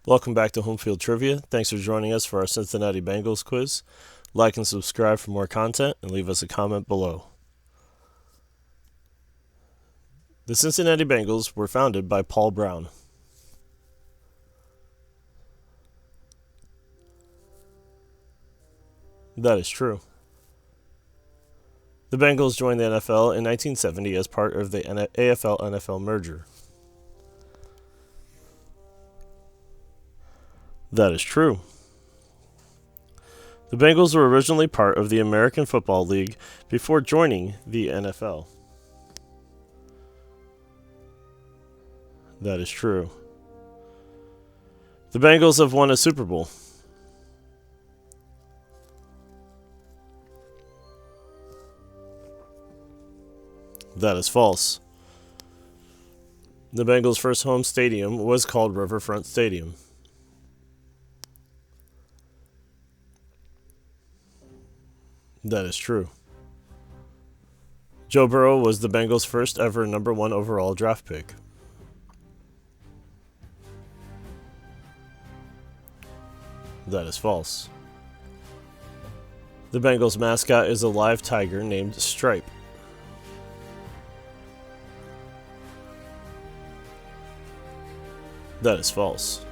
Welcome back to Home Field Trivia. Thanks for joining us for our Cincinnati Bengals quiz. Like and subscribe for more content and leave us a comment below. The Cincinnati Bengals were founded by Paul Brown. That is true. The Bengals joined the NFL in 1970 as part of the AFL-NFL merger. That is true. The Bengals were originally part of the American Football League before joining the NFL. That is true. The Bengals have won a Super Bowl. That is false. The Bengals' first home stadium was called Riverfront Stadium. That is true. Joe Burrow was the Bengals' first ever number 1 overall draft pick. That is false. The Bengals' mascot is a live tiger named Stripe. That is false.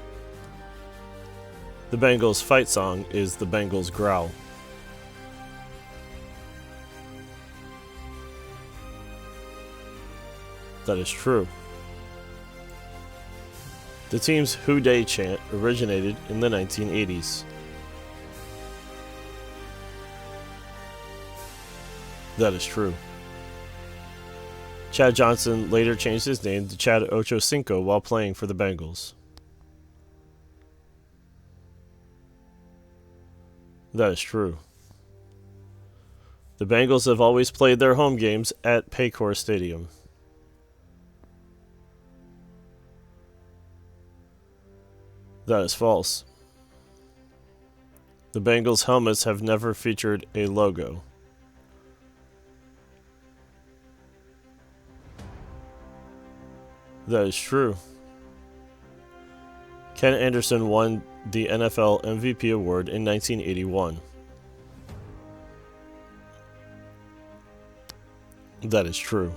The Bengals' fight song is the Bengals Growl. That is true. The team's Who Dey chant originated in the 1980s. That is true. Chad Johnson later changed his name to Chad Ochocinco while playing for the Bengals. That is true. The Bengals have always played their home games at Paycor Stadium. That is false. The Bengals' helmets have never featured a logo. That is true. Ken Anderson won the NFL MVP award in 1981. That is true.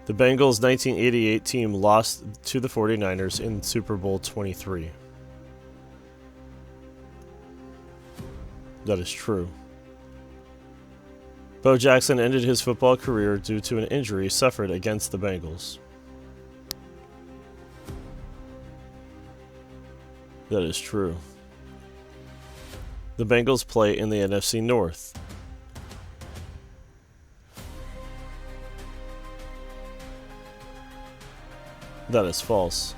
The Bengals' 1988 team lost to the 49ers in Super Bowl 23. That is true. Bo Jackson ended his football career due to an injury suffered against the Bengals. That is true. The Bengals play in the NFC North. That is false.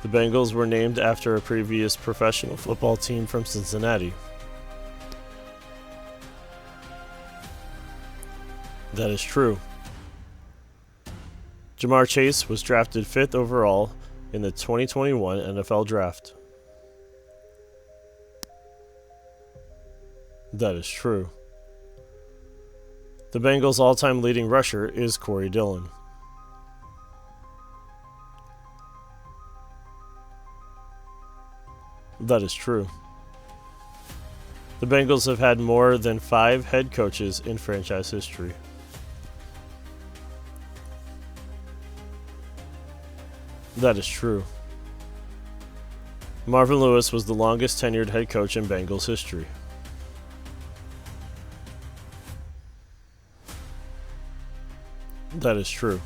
The Bengals were named after a previous professional football team from Cincinnati. That is true. Jamar Chase was drafted 5th overall in the 2021 NFL Draft. That is true. The Bengals' all-time leading rusher is Corey Dillon. That is true. The Bengals have had more than 5 head coaches in franchise history. That is true. Marvin Lewis was the longest tenured head coach in Bengals history. That is true.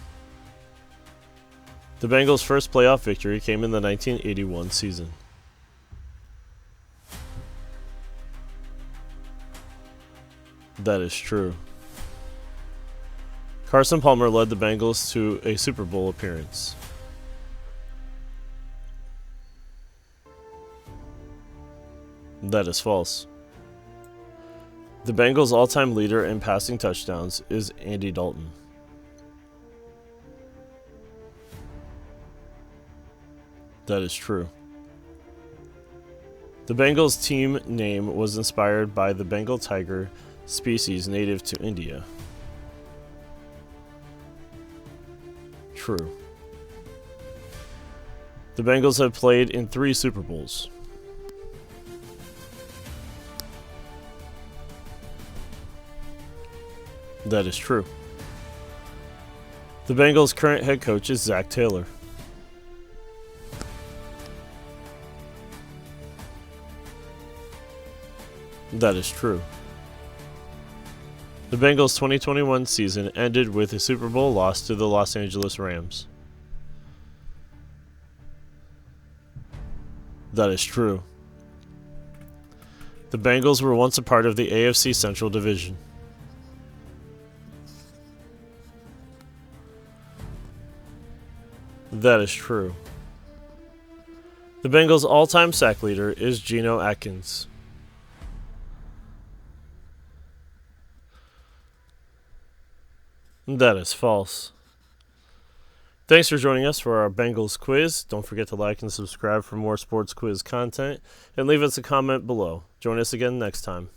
The Bengals' first playoff victory came in the 1981 season. That is true. Carson Palmer led the Bengals to a Super Bowl appearance. That is false. The Bengals' all-time leader in passing touchdowns is Andy Dalton. That is true. The Bengals team name was inspired by the Bengal tiger species native to India. True. The Bengals have played in 3 Super Bowls. That is true. The Bengals' current head coach is Zach Taylor. That is true. The Bengals' 2021 season ended with a Super Bowl loss to the Los Angeles Rams. That is true. The Bengals were once a part of the AFC Central Division. That is true. The Bengals' all-time sack leader is Geno Atkins. That is false. Thanks for joining us for our Bengals quiz. Don't forget to like and subscribe for more sports quiz content, and leave us a comment below. Join us again next time.